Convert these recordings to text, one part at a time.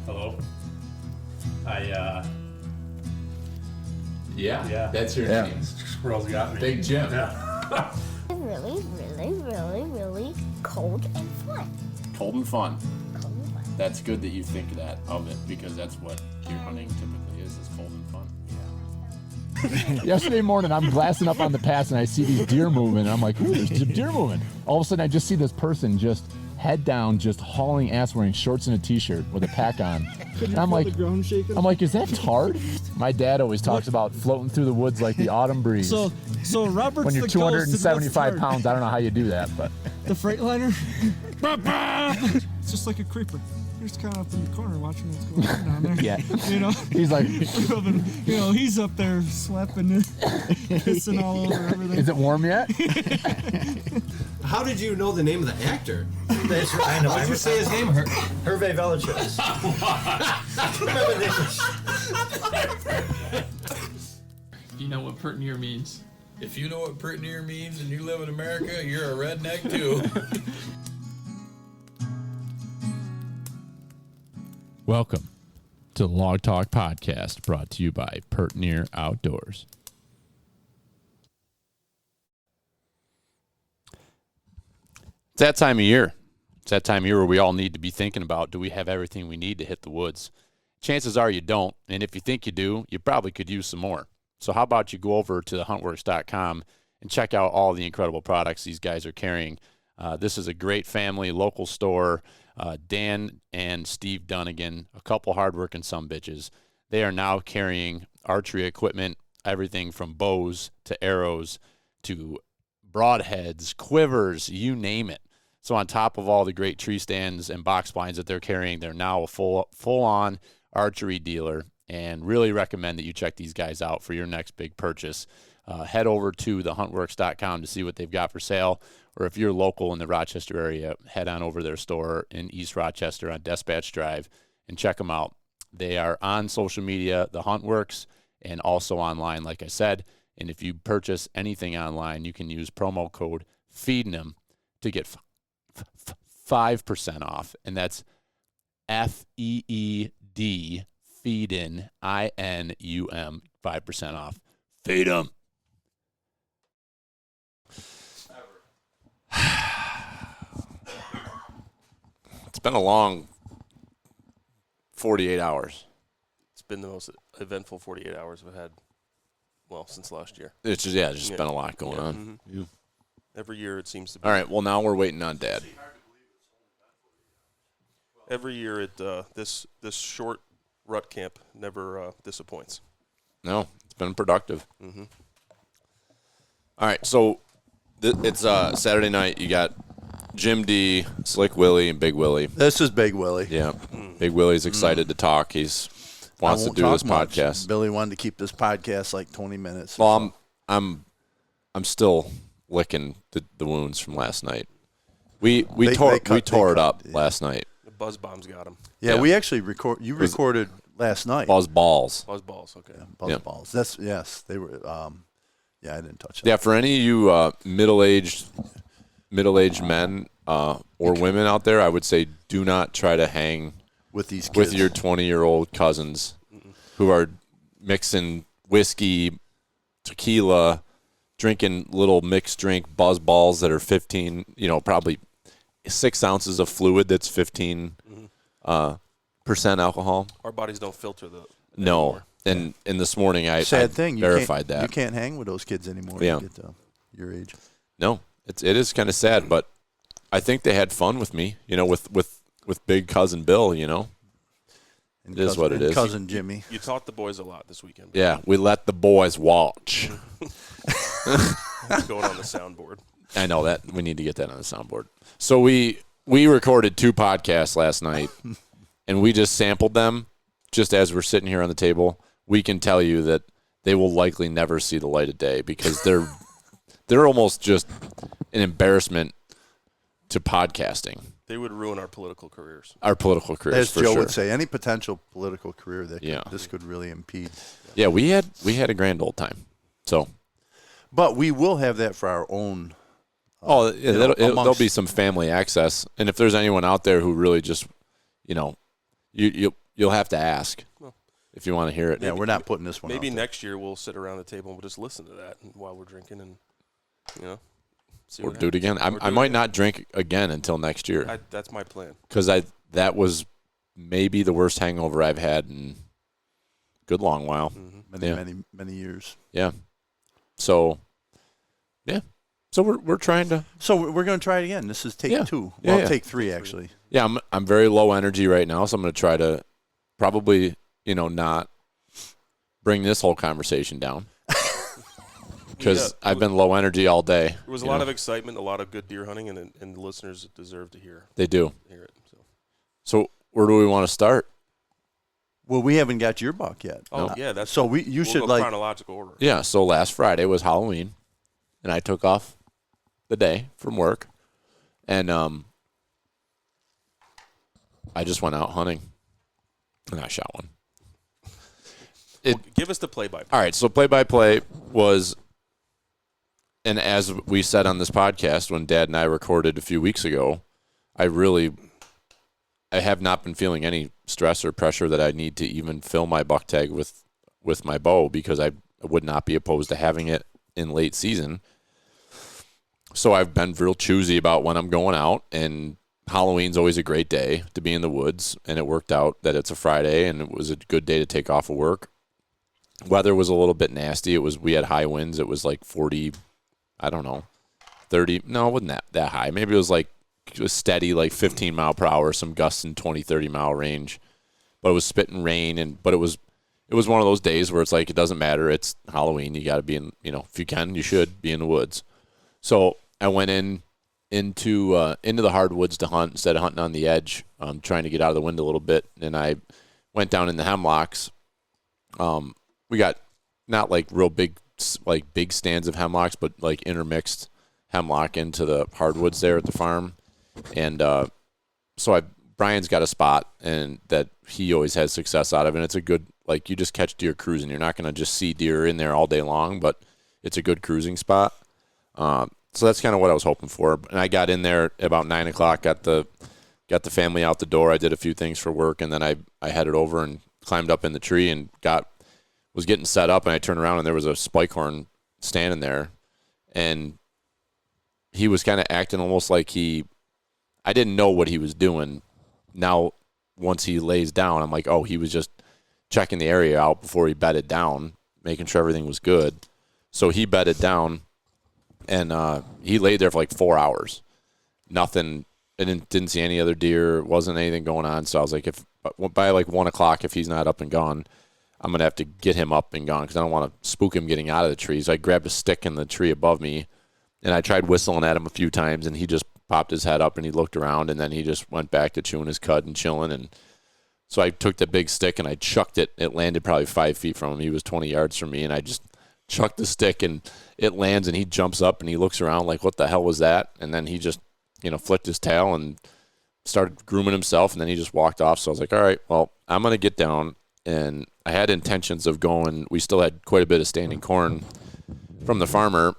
Hello. Yeah, that's your name. Squirrels got me. Big Jim. Yeah. Really cold and fun. Cold and fun. Cold and fun. That's good that you think that of it, because that's what deer hunting typically is cold and fun. Yesterday morning, I'm glassing up on the pass, and I see these deer moving, and I'm like, ooh, there's some deer moving. All of a sudden, I just see this person just head down, just hauling ass, wearing shorts and a t-shirt with a pack on. And I'm like, is that Tard? My dad always talks about floating through the woods like the autumn breeze. So Robert's when you're the 275 pounds, I don't know how you do that, but the Freightliner. It's just like a creeper. You're just kind of up in the corner watching what's going on down there. Yeah. You know. He's like, he's up there slapping, kissing all over everything. is it warm yet? How did you know the name of the actor? That's right. I know. How did you say his name? Hervé Villechaize. You know what pert near means. If you know what pert near means and you live in America, you're a redneck too. Welcome to the Log Talk Podcast, brought to you by Pert Near Outdoors. It's that time of year. It's that time of year where we all need to be thinking about, do we have everything we need to hit the woods? Chances are you don't, and if you think you do, you probably could use some more. So how about you go over to thehuntworks.com and check out all the incredible products these guys are carrying. This is a great family, local store. Dan and Steve Dunnigan, a couple hardworking sumbitches. They are now carrying archery equipment, everything from bows to arrows to broadheads, quivers, you name it. So on top of all the great tree stands and box blinds that they're carrying, they're now a full-on archery dealer, and really recommend that you check these guys out for your next big purchase. Head over to thehuntworks.com to see what they've got for sale, or if you're local in the Rochester area, head on over to their store in East Rochester on Dispatch Drive and check them out. They are on social media, The Huntworks, and also online, like I said. And if you purchase anything online, you can use promo code FEEDIN'Em to get 5% off, and that's FEED, FEEDIN, INUM, 5% off. Feed 'em. It's been a long 48 hours. It's been the most eventful 48 hours we've had, well, since last year. It's just, been a lot going on. Mm-hmm. Yeah. Every year it seems to be. All right, well, now we're waiting on Dad. Every year this short Rut Camp never disappoints. No, it's been productive. Mm-hmm. All right, so it's Saturday night. You got Jim D, Slick Willie, and Big Willie. This is Big Willie. Yeah, Big Willie's excited to talk. He's wants to do this podcast. Billy wanted to keep this podcast like 20 minutes. Well, I'm still licking the wounds from last night. We tore it up last night. The buzz bombs got him. Yeah, we actually recorded last night. Buzz balls. Buzz balls. Okay. Yeah, buzz balls. That's they were. Yeah, I didn't touch that. Yeah, for any of you middle-aged men or women out there, I would say do not try to hang with these kids. With your 20-year-old cousins who are mixing whiskey, tequila, drinking little mixed drink buzz balls that are 15, probably 6 ounces of fluid that's 15 percent alcohol. Our bodies don't filter the. No. Anymore. And this morning I thing. verified that. You can't hang with those kids anymore. Yeah. You get to your age. No, it is kind of sad, but I think they had fun with me, with big cousin Bill, It is what it is. Cousin Jimmy. You taught the boys a lot this weekend. Yeah, we let the boys watch. It's going on the soundboard. I know that. We need to get that on the soundboard. So we recorded 2 podcasts last night, and we just sampled them just as we're sitting here on the table. We can tell you that they will likely never see the light of day because they're almost just an embarrassment to podcasting. They would ruin our political careers. Our political careers, as for Joe sure. would say, any potential political career that this could really impede. Yeah, we had a grand old time. So, but we will have that for our own. There'll be some family access, and if there's anyone out there who really just, you'll have to ask Well, if you want to hear it. Yeah, we're not putting this one Maybe out there. next year we'll sit around the table and we'll just listen to that while we're drinking and, see Or what do it happens. again. Or I do might it not drink again until next year That's my plan. because that was maybe the worst hangover I've had in a good long while. Many years. Yeah. So, yeah. So we're trying to. So we're going to try it again. This is take Yeah. 2. Yeah, Well, yeah. take 3 actually. Yeah, I'm very low energy right now, so I'm going to try to probably not bring this whole conversation down because I've been low energy all day. There was a lot of excitement, a lot of good deer hunting, and the listeners deserve to hear They do. it. So where do we want to start? Well, we haven't got your buck yet. Oh No. yeah, that's So you we'll should go like chronological order. Yeah, so last Friday was Halloween, and I took off the day from work, and I just went out hunting, and I shot one. Give us the play-by-play. All right, so play-by-play was, and as we said on this podcast when Dad and I recorded a few weeks ago, I have not been feeling any stress or pressure that I need to even fill my buck tag with my bow because I would not be opposed to having it in late season. So I've been real choosy about when I'm going out, and Halloween's always a great day to be in the woods, and it worked out that it's a Friday, and it was a good day to take off of work. Weather was a little bit nasty. We had high winds. It was like 40, I don't know, 30. No, it wasn't that high. Maybe it was steady, like 15 mile per hour, some gusts in 20, 30 mile range. But it was spitting rain, but it was one of those days where it's like it doesn't matter. It's Halloween. You got to be in, if you can, you should be in the woods. So I went into the hardwoods to hunt instead of hunting on the edge, trying to get out of the wind a little bit. And I went down in the hemlocks. We got not like real big stands of hemlocks, but like intermixed hemlock into the hardwoods there at the farm. And so Brian's got a spot and that he always has success out of, and it's a good, like, you just catch deer cruising. You're not going to just see deer in there all day long, but it's a good cruising spot. So that's kind of what I was hoping for. And I got in there at about 9 o'clock, got the family out the door. I did a few things for work, and then I headed over and climbed up in the tree and was getting set up, and I turned around and there was a spike horn standing there, and he was kind of acting almost like I didn't know what he was doing. Now, once he lays down, I'm like, oh, he was just checking the area out before he bedded down, making sure everything was good. So he bedded down, and he laid there for like 4 hours. Nothing. I didn't see any other deer. Wasn't anything going on. So I was like, by like 1 o'clock, if he's not up and gone, I'm going to have to get him up and gone because I don't want to spook him getting out of the tree. So I grabbed a stick in the tree above me, and I tried whistling at him a few times, and he just popped his head up, and he looked around, and then he just went back to chewing his cud and chilling. And so I took the big stick, and I chucked it. It landed probably 5 feet from him. He was 20 yards from me, and I just chucked the stick, and it lands, and he jumps up, and he looks around like, what the hell was that? And then he just, flicked his tail and started grooming himself, and then he just walked off. So I was like, all right, well, I'm going to get down. And I had intentions of going. We still had quite a bit of standing corn from the farmer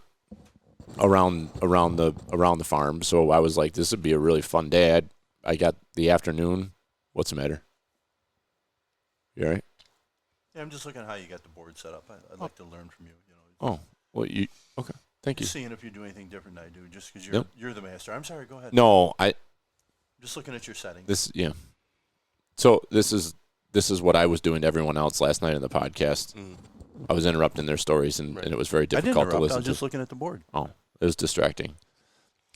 around the farm. So I was like, this would be a really fun day. I got the afternoon. What's the matter? You all right? Yeah, I'm just looking at how you got the board set up. I'd like to learn from you. Oh, well, okay. Thank you. Just seeing if you do anything different than I do, just because Yep. you're the master. I'm sorry. Go ahead. No, Just looking at your settings. So this is what I was doing to everyone else last night in the podcast. I was interrupting their stories, and it was very I didn't difficult to interrupt. listen I was to. just looking at the board. Oh, it was distracting.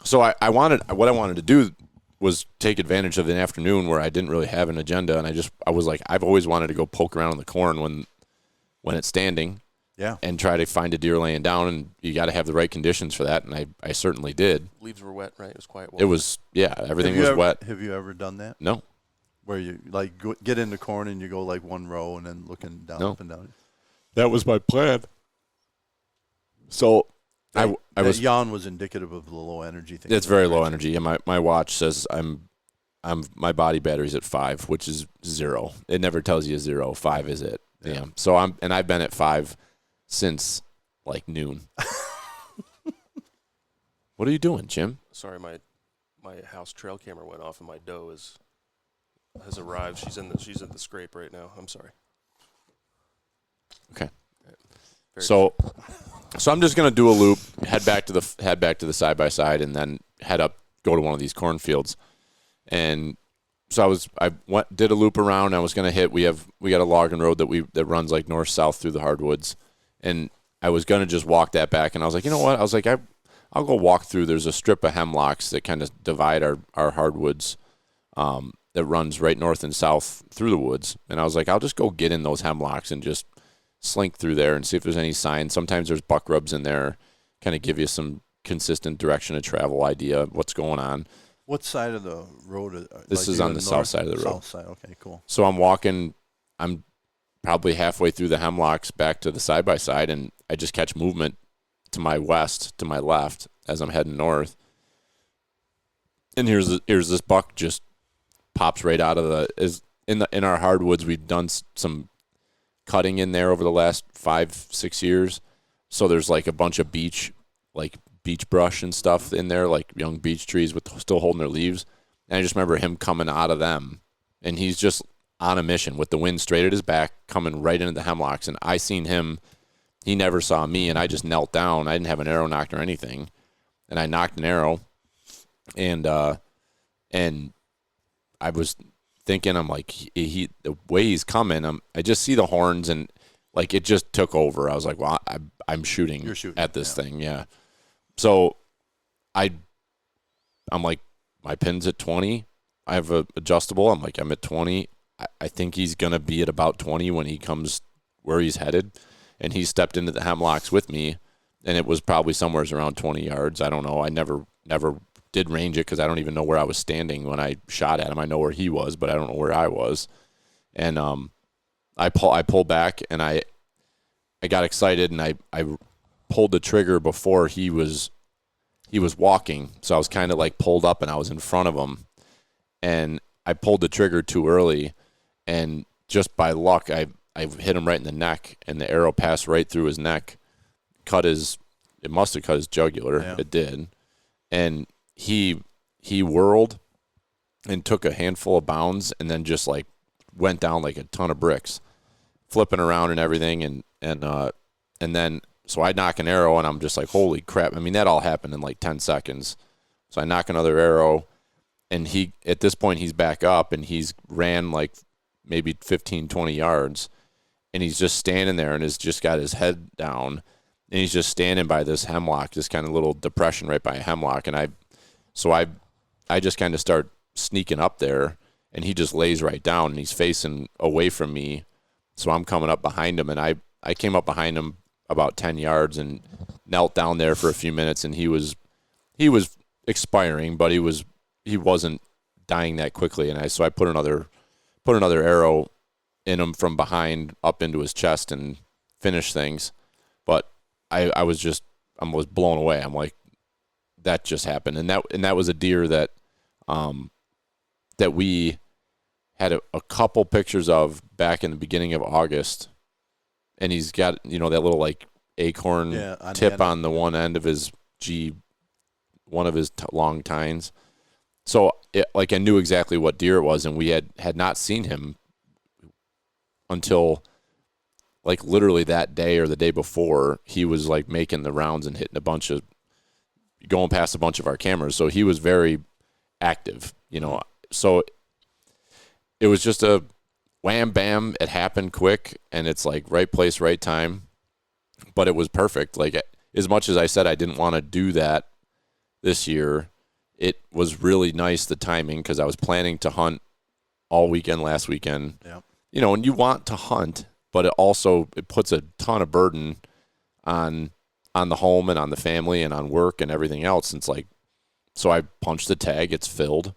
So what I wanted to do was take advantage of an afternoon where I didn't really have an agenda, and I was like, I've always wanted to go poke around in the corn when it's standing, and try to find a deer laying down, and you got to have the right conditions for that, and I certainly did. Leaves were wet, right? It was quite wet. It was, everything was wet. Have you ever done that? No. Where you get in the corn and you go like one row and then looking down up and down. That was my plan. So I was yawn was indicative of the low energy thing. It's very low energy. Yeah, my watch says my body battery's at 5, which is 0. It never tells you 0. 5 is it. Yeah. So I've been at 5 since like noon. What are you doing, Jim? Sorry, my house trail camera went off, and my doe is has arrived. She's in the scrape right now. I'm sorry. Okay. Very So I'm just gonna do a loop, head back to the side by side, and then go to one of these cornfields. And so I did a loop around. I was gonna hit. We got a logging road that runs like north south through the hardwoods, and I was gonna just walk that back. And I was like, you know what? I was like, I'll go walk through. There's a strip of hemlocks that kind of divide our hardwoods, that runs right north and south through the woods. And I was like, I'll just go get in those hemlocks and just slink through there and see if there's any signs. Sometimes there's buck rubs in there, kind of give you some consistent direction of travel idea of what's going on. What side of the road? This is on the south side of the road. South side, okay, cool. So I'm walking, I'm probably halfway through the hemlocks back to the side-by-side, and I just catch movement to my west, to my left, as I'm heading north. And here's this buck just pops right out of in our hardwoods. We've done some cutting in there over the last 5-6 years, so there's like a bunch of beech brush and stuff in there, like young beech trees still holding their leaves. And I just remember him coming out of them, and he's just on a mission with the wind straight at his back, coming right into the hemlocks. And I seen him, he never saw me, and I just knelt down. I didn't have an arrow nocked or anything, and I nocked an arrow, and I was thinking, I'm like, the way he's coming, I just see the horns, and like it just took over. I was like, well, I'm shooting. You're shooting at this thing, yeah. So I'm like, my pin's at 20. I have a adjustable. I'm like, I'm at 20. I think he's gonna be at about 20 when he comes where he's headed, and he stepped into the hemlocks with me, and it was probably somewhere around 20 yards. I don't know. I never did range it because I don't even know where I was standing when I shot at him. I know where he was, but I don't know where I was. And I pulled back, and I got excited, and I pulled the trigger before he was walking. So I was kind of like pulled up, and I was in front of him, and I pulled the trigger too early, and just by luck I hit him right in the neck, and the arrow passed right through his neck, it must have cut his jugular. Yeah. It did. And he whirled and took a handful of bounds, and then just like went down like a ton of bricks, flipping around and everything. And then so I knock an arrow, and I'm just like, holy crap. I mean, that all happened in like 10 seconds. So I knock another arrow, and at this point he's back up, and he's ran like maybe 15, 20 yards, and he's just standing there, and has just got his head down, and he's just standing by this hemlock, this kind of little depression right by a hemlock. And I just kind of start sneaking up there, and he just lays right down, and he's facing away from me. So I'm coming up behind him, and I came up behind him about 10 yards and knelt down there for a few minutes, and he was expiring, but he wasn't dying that quickly. And so I put another arrow in him from behind up into his chest and finished things. But I was blown away. I'm like, that just happened. And that was a deer that we had a couple pictures of back in the beginning of August. And he's got, that little like acorn tip on the one end of his one of his long tines. So I knew exactly what deer it was, and we had not seen him until like literally that day or the day before. He was like making the rounds and going past a bunch of our cameras. So he was very active, So it was just a wham, bam. It happened quick, and it's like right place, right time. But it was perfect. Like, as much as I said I didn't want to do that this year, it was really nice, the timing, because I was planning to hunt all weekend last weekend. Yeah. And you want to hunt, but it puts a ton of burden on the home and on the family and on work and everything else. And it's like, so I punched the tag. It's filled.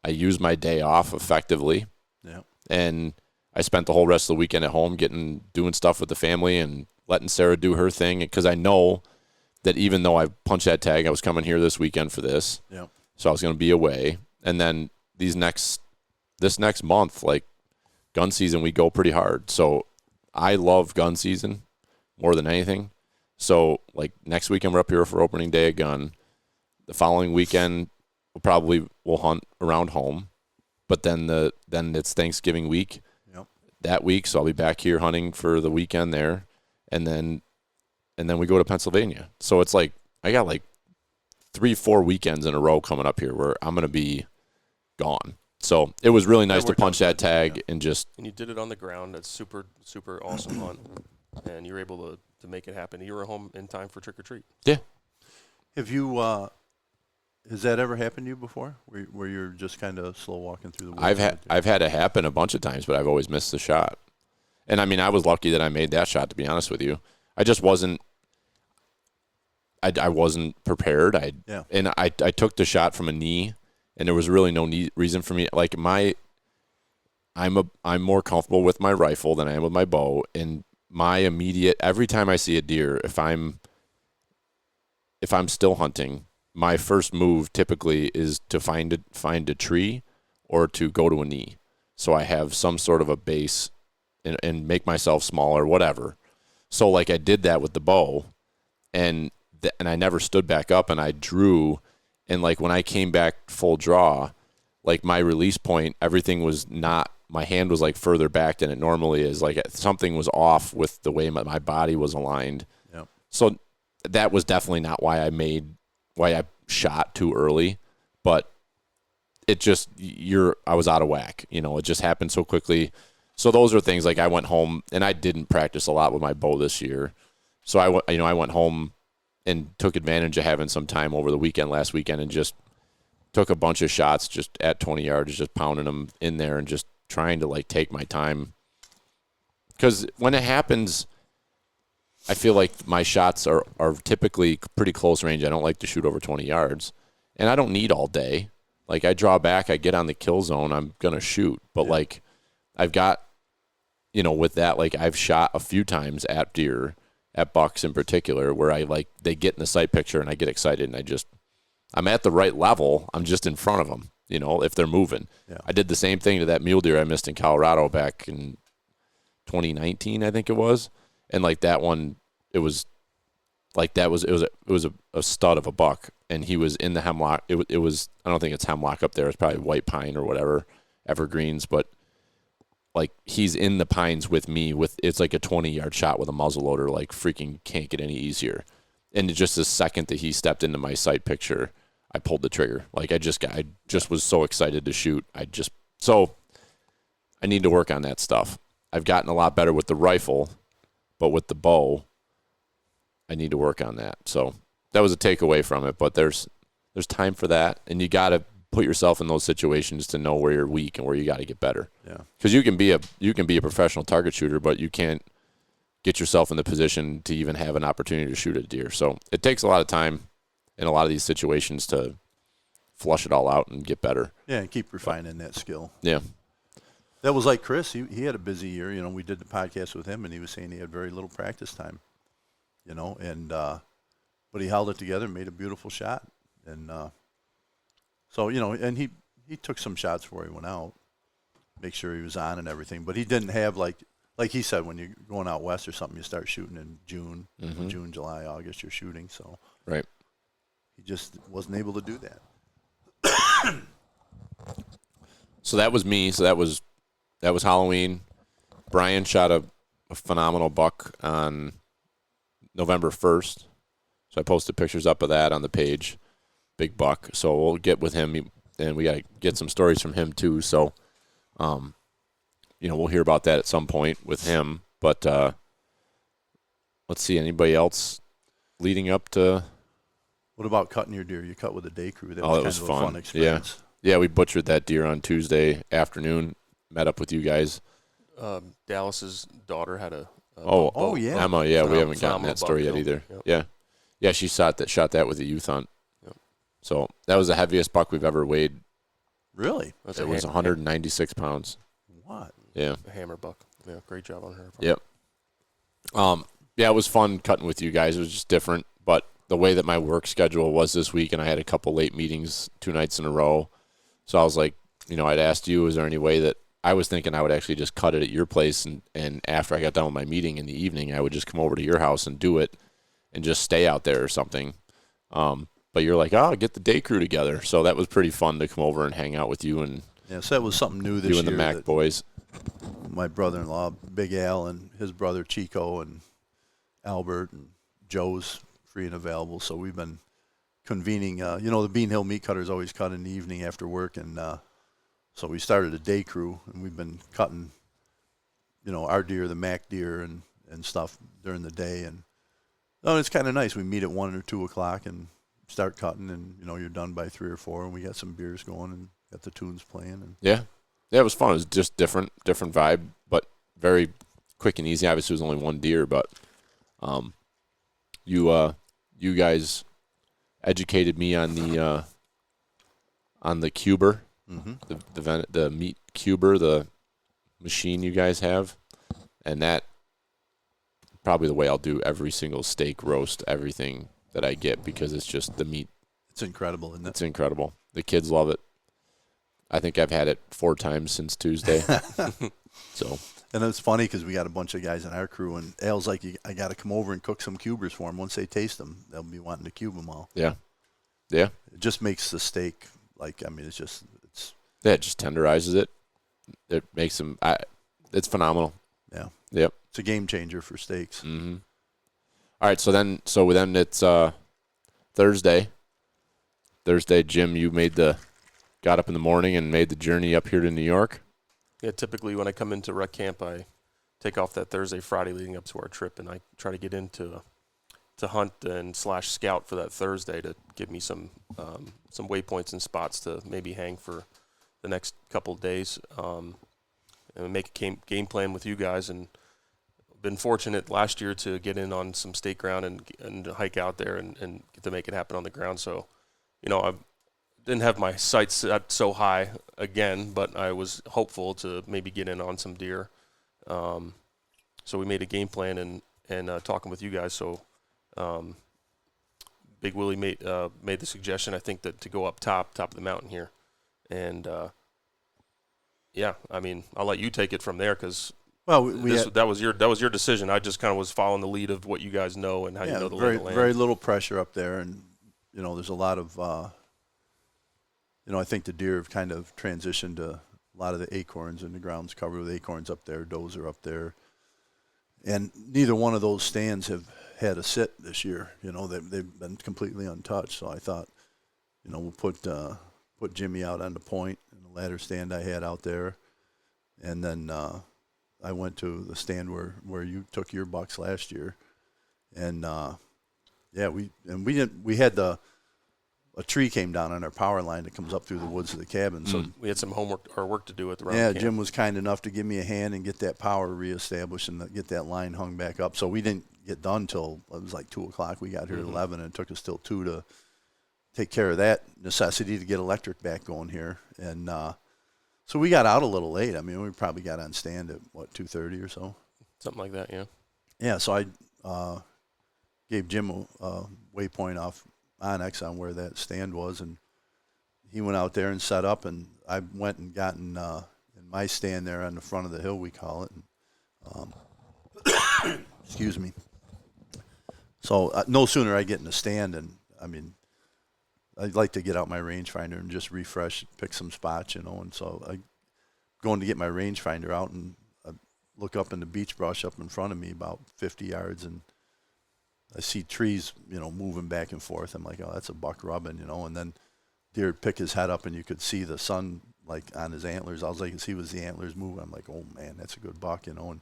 I used my day off effectively. Yeah. And I spent the whole rest of the weekend at home doing stuff with the family and letting Sarah do her thing, because I know that even though I punched that tag, I was coming here this weekend for this. Yeah. So I was going to be away. And then this next month, like gun season, we go pretty hard. So I love gun season more than anything. So like next weekend, we're up here for opening day of gun. The following weekend, we'll hunt around home. but then it's Thanksgiving week. Yep. That week, so I'll be back here hunting for the weekend there, and then we go to Pennsylvania. So it's like I got like 3-4 weekends in a row coming up here where I'm gonna be gone. So it was really nice to punch that tag and just. And you did it on the ground. That's super, super awesome hunt, and you're able to make it happen. You were home in time for trick or treat. Yeah. Have you? Has that ever happened to you before, where you're just kind of slow walking through the woods? I've had it happen a bunch of times, but I've always missed the shot. And I mean, I was lucky that I made that shot. To be honest with you, I just wasn't. I wasn't prepared. I took the shot from a knee, and there was really no reason for me. Like I'm more comfortable with my rifle than I am with my bow. And my immediate every time I see a deer, if I'm still hunting, my first move typically is to find a tree or to go to a knee. So I have some sort of a base and make myself smaller, whatever. So like I did that with the bow, and I never stood back up, and I drew, and like when I came back full draw, like my release point, everything was not, my hand was like further back than it normally is. Like something was off with the way my body was aligned. Yep. So that was definitely not why I shot too early, but it just, I was out of whack. You know, it just happened so quickly. So those are things like I went home, and I didn't practice a lot with my bow this year. So I went home and took advantage of having some time over the last weekend, and just took a bunch of shots just at 20 yards, just pounding them in there and just trying to like take my time. Because when it happens, I feel like my shots are typically pretty close range. I don't like to shoot over 20 yards, and I don't need all day. Like I draw back, I get on the kill zone, I'm going to shoot. But like I've got, with that, like I've shot a few times at deer, at bucks in particular, where they get in the sight picture and I get excited, and I'm at the right level. I'm just in front of them, if they're moving. Yeah. I did the same thing to that mule deer I missed in Colorado back in 2019, I think it was. And like that one, it was a stud of a buck, and he was in the hemlock. It was, I don't think it's hemlock up there. It's probably white pine or whatever, evergreens, but like he's in the pines with me it's like a 20-yard shot with a muzzleloader, like freaking can't get any easier. And just the second that he stepped into my sight picture, I pulled the trigger. Like I just was so excited to shoot. So I need to work on that stuff. I've gotten a lot better with the rifle, but with the bow, I need to work on that. So that was a takeaway from it, but there's time for that, and you got to put yourself in those situations to know where you're weak and where you got to get better. Yeah. Because you can be a professional target shooter, but you can't get yourself in the position to even have an opportunity to shoot a deer. So it takes a lot of time in a lot of these situations to flush it all out and get better. Yeah, and keep refining that skill. Yeah. That was like Chris. He had a busy year. We did the podcast with him, and he was saying he had very little practice time. But he held it together and made a beautiful shot. And so, and he took some shots before he went out, make sure he was on and everything. But he didn't have like he said, when you're going out west or something, you start shooting in June, June, July, August, you're shooting. So right. He just wasn't able to do that. So that was me. So that was Halloween. Brian shot a phenomenal buck on November 1st. So I posted pictures up of that on the page. Big buck. So we'll get with him, and we got to get some stories from him too. So, we'll hear about that at some point with him. But let's see, anybody else leading up to? What about cutting your deer? You cut with a day crew. That was kind of fun. A fun experience. Yeah, we butchered that deer on Tuesday afternoon. Met up with you guys. Dallas's daughter had a yeah, Emma. Yeah, we haven't gotten that story yet either. Yep. Yeah, she shot that with a youth hunt. Yep. So that was the heaviest buck we've ever weighed. Really? It was 196 pounds. What? Yeah. A hammer buck. Yeah, great job on her. Yep. Yeah, it was fun cutting with you guys. It was just different, but the way that my work schedule was this week, and I had a couple late meetings 2 nights in a row. So I was like, I'd asked you, is there any way that I was thinking I would actually just cut it at your place, and after I got done with my meeting in the evening, I would just come over to your house and do it and just stay out there or something. But you're like, get the day crew together. So that was pretty fun to come over and hang out with you and Yeah, so that was something new this You year. and the Mac that boys. My brother-in-law, Big Al, and his brother Chico and Albert and Joe's free and available. So we've been convening. The Bean Hill meat cutters always cut in the evening after work, and so we started a day crew, and we've been cutting, our deer, the Mac deer, and stuff during the day. And it's kind of nice. We meet at 1 or 2 o'clock and start cutting, and you're done by 3 or 4, and we got some beers going and got the tunes playing. And Yeah, it was fun. It was just different vibe, but very quick and easy. Obviously, it was only one deer, but you guys educated me on the cuber, the meat cuber, the machine you guys have, and that probably the way I'll do every single steak, roast, everything that I get, because it's just the meat. It's incredible, isn't it? It's incredible. The kids love it. I think I've had it 4 times since Tuesday. So. And it's funny because we got a bunch of guys in our crew, and Al's like, I got to come over and cook some cubers for them. Once they taste them, they'll be wanting to cube them all. Yeah. Yeah. It just makes the steak, it's Yeah, it just tenderizes it. It makes them, it's phenomenal. Yeah. Yep. It's a game changer for steaks. Mm-hmm. All right, so then it's Thursday. Thursday, Jim, you got up in the morning and made the journey up here to New York. Yeah, typically when I come into Rut Camp, I take off that Thursday, Friday leading up to our trip, and I try to get into to hunt and /scout for that Thursday to give me some waypoints and spots to maybe hang for the next couple of days, and make a game plan with you guys. And been fortunate last year to get in on some state ground and hike out there and get to make it happen on the ground. So, I didn't have my sights set so high again, but I was hopeful to maybe get in on some deer. So we made a game plan and talking with you guys. So Big Willie made the suggestion, I think, that to go up top of the mountain here. And, I'll let you take it from there because that was your decision. I just kind of was following the lead of what you guys know and how you know the lay of the land. Very little pressure up there, and there's a lot of I think the deer have kind of transitioned to a lot of the acorns, and the ground's covered with acorns up there. Does are up there, and neither one of those stands have had a sit this year. They've been completely untouched. So I thought, we'll put Jimmy out on the point in the ladder stand I had out there, and then I went to the stand where you took your bucks last year, and we had a tree came down on our power line that comes up through the woods of the cabin. So we had some homework or work to do at the Rut Camp. Jim was kind enough to give me a hand and get that power reestablished and get that line hung back up. So we didn't get done till it was like 2 o'clock. We got here at 11, and it took us till 2 to take care of that necessity to get electric back going here. And so we got out a little late. I mean, we probably got on stand at 2:30 or so. Something like that, yeah. Yeah. So I gave Jim a waypoint off Onyx on where that stand was, and he went out there and set up, and I went and got in my stand there on the front of the hill, we call it. And, excuse me. So no sooner I get in the stand, and I'd like to get out my rangefinder and just refresh, pick some spots, and so I going to get my rangefinder out, and I look up in the beech brush up in front of me about 50 yards, and I see trees, moving back and forth. I'm like, oh, that's a buck rubbing, and then deer would pick his head up, and you could see the sun like on his antlers. I was like, as he was the antlers moving, I'm like, oh man, that's a good buck, and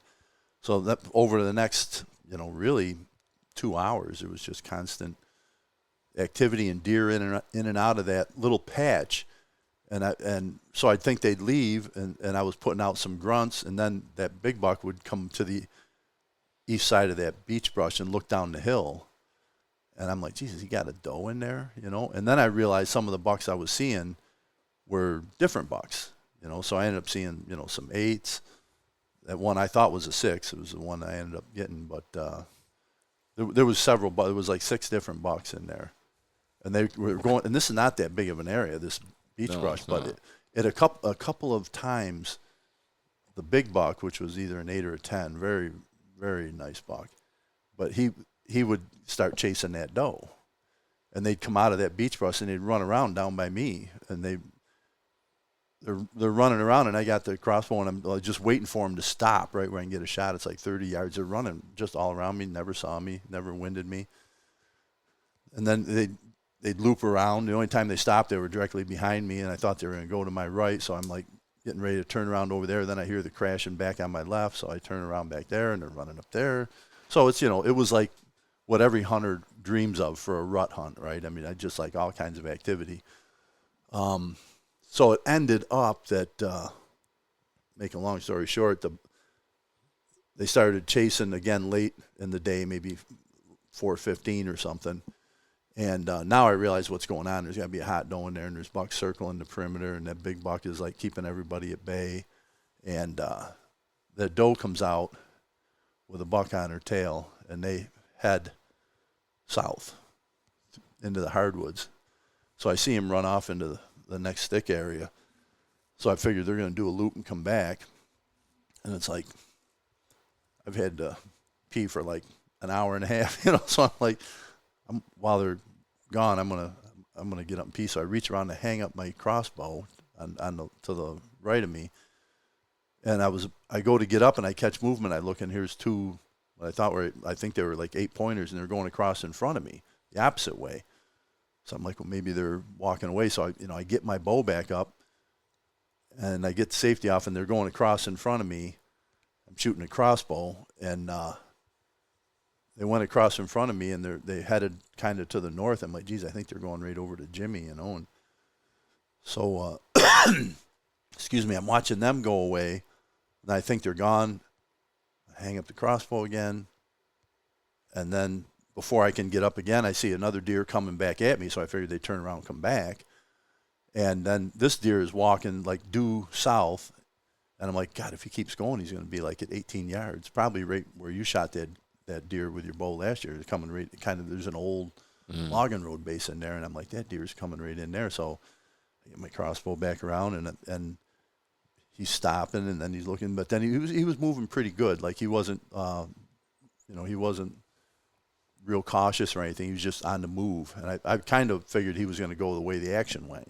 so that over the next, really 2 hours, it was just constant activity and deer in and out of that little patch, and so I'd think they'd leave, and I was putting out some grunts, and then that big buck would come to the east side of that beech brush and look down the hill, and I'm like, Jesus, he got a doe in there, and then I realized some of the bucks I was seeing were different bucks, so I ended up seeing, some 8s. That one I thought was a 6. It was the one I ended up getting, but there was several, but it was like 6 different bucks in there, and they were going, and this is not that big of an area, this beech brush, but a couple of times, the big buck, which was either an 8 or a 10, very, very nice buck, but he would start chasing that doe, and they'd come out of that beech brush and they'd run around down by me, and they're running around, and I got the crossbow, and I'm just waiting for them to stop right where I can get a shot. It's like 30 yards. They're running just all around me, never saw me, never winded me. And then they'd loop around. The only time they stopped, they were directly behind me, and I thought they were going to go to my right, so I'm like getting ready to turn around over there. Then I hear the crashing back on my left, so I turn around back there, and they're running up there. So it's, it was like what every hunter dreams of for a rut hunt, right? I mean, I just like all kinds of activity. So it ended up that, make a long story short, they started chasing again late in the day, maybe 4:15 or something. And now I realize what's going on. There's got to be a hot doe in there, and there's bucks circling the perimeter, and that big buck is like keeping everybody at bay. And the doe comes out with a buck on her tail, and they head south into the hardwoods. So I see him run off into the next stick area. So I figured they're going to do a loop and come back. And it's like, I've had to pee for like an hour and a half, so I'm like, while they're gone, I'm gonna get up and pee. So I reach around to hang up my crossbow to the right of me, and I go to get up and I catch movement. I look, and here's two what I think they were like 8-pointers, and they're going across in front of me the opposite way. So I'm like, well, maybe they're walking away. So I get my bow back up, and I get the safety off, and they're going across in front of me. I'm shooting a crossbow, and they went across in front of me, and they headed kind of to the north. I'm like, geez, I think they're going right over to Jimmy, And so, excuse me, I'm watching them go away, and I think they're gone. I hang up the crossbow again, and then before I can get up again, I see another deer coming back at me, so I figured they'd turn around and come back. And then this deer is walking like due south, and I'm like, God, if he keeps going, he's going to be like at 18 yards, probably right where you shot that deer with your bow last year. It's coming right kind of, there's an old logging road base in there, and I'm like, that deer's coming right in there. So I get my crossbow back around, and he's stopping, and then he's looking, but then he was moving pretty good. Like he wasn't he wasn't real cautious or anything. He was just on the move, and I kind of figured he was going to go the way the action went,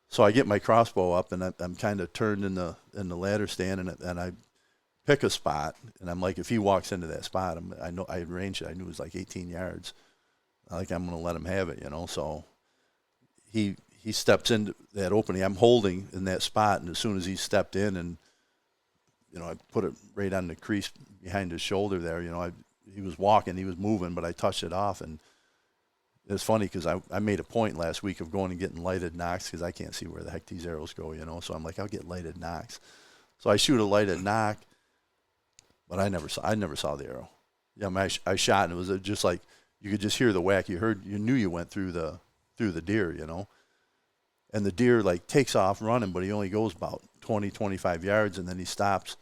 So I get my crossbow up, and I'm kind of turned in the ladder stand, and I pick a spot, and I'm like, if he walks into that spot, I know I had ranged it. I knew it was like 18 yards. I'm going to let him have it, So he steps into that opening. I'm holding in that spot, and as soon as he stepped in, and I put it right on the crease behind his shoulder there. He was walking, he was moving, but I touched it off, and it's funny because I made a point last week of going and getting lighted knocks because I can't see where the heck these arrows go, So I'm like, I'll get lighted knocks. So I shoot a lighted knock. But I never saw the arrow. I shot, and it was just like you could just hear the whack. You knew you went through the deer, And the deer like takes off running, but he only goes about 20, 25 yards, and then he stops.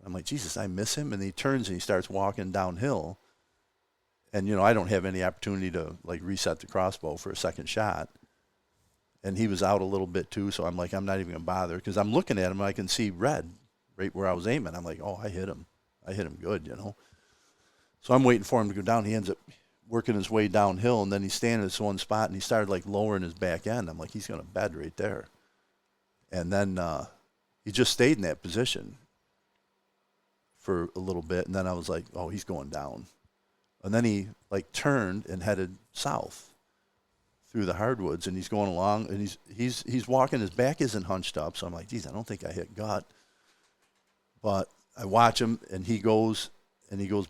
I'm like, Jesus, I miss him, and he turns and he starts walking downhill. And I don't have any opportunity to like reset the crossbow for a second shot. And he was out a little bit too, so I'm like, I'm not even gonna bother because I'm looking at him and I can see red right where I was aiming. I'm like, oh, I hit him good, So I'm waiting for him to go down. He ends up working his way downhill, and then he's standing in this one spot, and he started like lowering his back end. I'm like, he's going to bed right there. And then he just stayed in that position for a little bit, and then I was like, oh, he's going down. And then he like turned and headed south through the hardwoods, and he's going along, and he's walking. His back isn't hunched up, so I'm like, geez, I don't think I hit gut. But I watch him, and he goes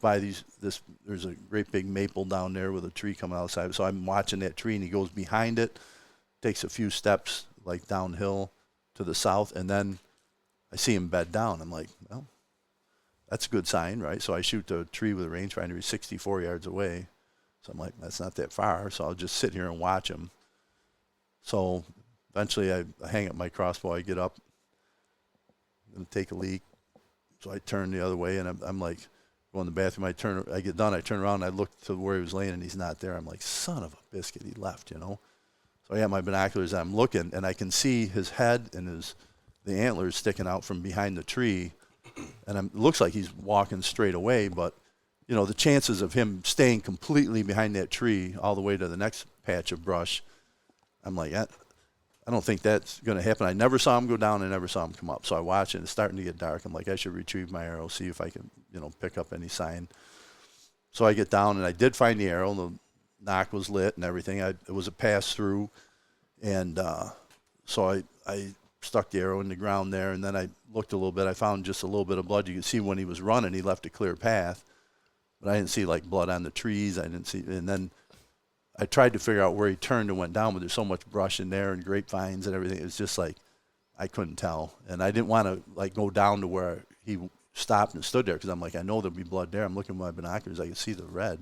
by there's a great big maple down there with a tree coming outside. So I'm watching that tree, and he goes behind it, takes a few steps like downhill to the south, and then I see him bed down. I'm like, well, that's a good sign, right? So I shoot the tree with a rangefinder. He's 64 yards away. So I'm like, that's not that far. So I'll just sit here and watch him. So eventually I hang up my crossbow. I get up, I'm going to take a leak. So I turn the other way, and I'm like, going to the bathroom. I get done. I turn around, and I look to where he was laying, and he's not there. I'm like, son of a biscuit, he left, So I have my binoculars. I'm looking, and I can see his head and the antlers sticking out from behind the tree, and it looks like he's walking straight away. But the chances of him staying completely behind that tree all the way to the next patch of brush, I'm like, I don't think that's going to happen. I never saw him go down. I never saw him come up. So I watch it. It's starting to get dark. I'm like, I should retrieve my arrow, see if I can, pick up any sign. So I get down, and I did find the arrow. The knock was lit and everything. It was a pass-through. And so I stuck the arrow in the ground there, and then I looked a little bit. I found just a little bit of blood. You could see when he was running, he left a clear path. But I didn't see, like, blood on the trees. I didn't see – and then I tried to figure out where he turned and went down, but there's so much brush in there and grapevines and everything. It was just like I couldn't tell. And I didn't want to, like, go down to where he stopped and stood there because I'm like, I know there'll be blood there. I'm looking with my binoculars. I can see the red.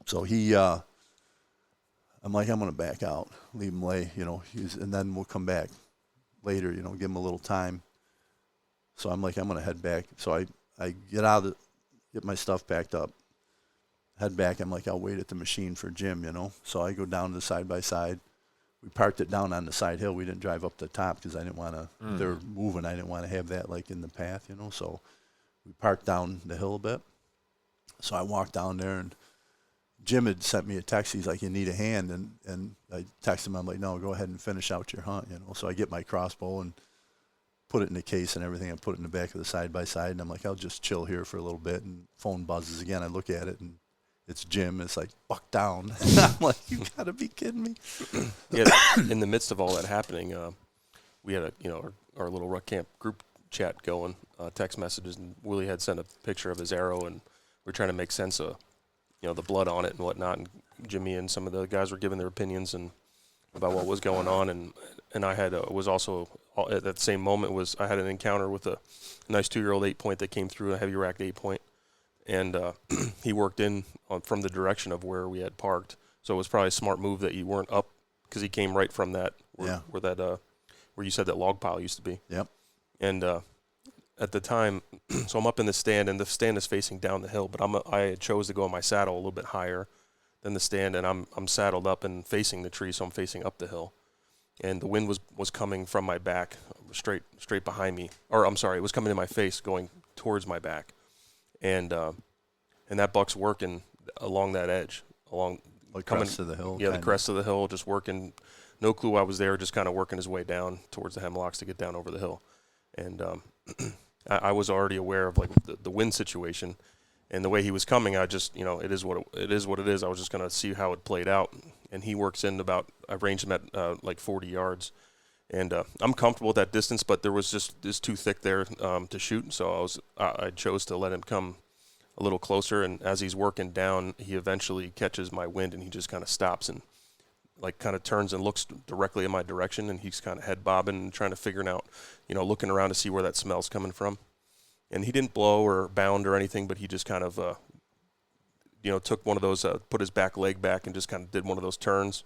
So I'm like, I'm going to back out, leave him lay, and then we'll come back later, give him a little time. So I'm like, I'm going to head back. So I get my stuff packed up. Head back. I'm like, I'll wait at the machine for Jim, So I go down to the side-by-side. We parked it down on the side hill. We didn't drive up the top because I didn't want to, they're moving. I didn't want to have that, like, in the path, So we parked down the hill a bit. So I walked down there, and Jim had sent me a text. He's like, you need a hand. And I texted him. I'm like, no, go ahead and finish out your hunt, So I get my crossbow and put it in the case and everything. I put it in the back of the side-by-side. And I'm like, I'll just chill here for a little bit. And phone buzzes again. I look at it, and it's Jim. It's like, buck down. I'm like, you got to be kidding me. Yeah, in the midst of all that happening, we had our little Rut Camp group chat going, text messages, and Willie had sent a picture of his arrow, and we're trying to make sense of, the blood on it and whatnot. And Jimmy and some of the guys were giving their opinions and about what was going on. And I had was also at that same moment I had an encounter with a nice 2-year-old 8-point that came through, a heavy racked 8-point. And he worked in from the direction of where we had parked. So it was probably a smart move that you weren't up because he came right from that where you said that log pile used to be. Yep. And at the time, so I'm up in the stand, and the stand is facing down the hill. But I chose to go in my saddle a little bit higher than the stand, and I'm saddled up and facing the tree, so I'm facing up the hill. And the wind was coming from my back, straight behind me. Or I'm sorry, it was coming in my face, going towards my back. And that buck's working along that edge, along the crest of the hill. Yeah, the crest of the hill, just working. No clue I was there, just kind of working his way down towards the hemlocks to get down over the hill. And I was already aware of, like, the wind situation, and the way he was coming. I just, it is what it is. I was just gonna see how it played out. And he works in I ranged him at like 40 yards. And I'm comfortable at that distance, but there was just too thick there to shoot. So I chose to let him come a little closer. And as he's working down, he eventually catches my wind, and he just kind of stops and, like, kind of turns and looks directly in my direction. And he's kind of head bobbing and trying to figure out, looking around to see where that smell's coming from. And he didn't blow or bound or anything, but he just kind of, took one of those, put his back leg back and just kind of did one of those turns.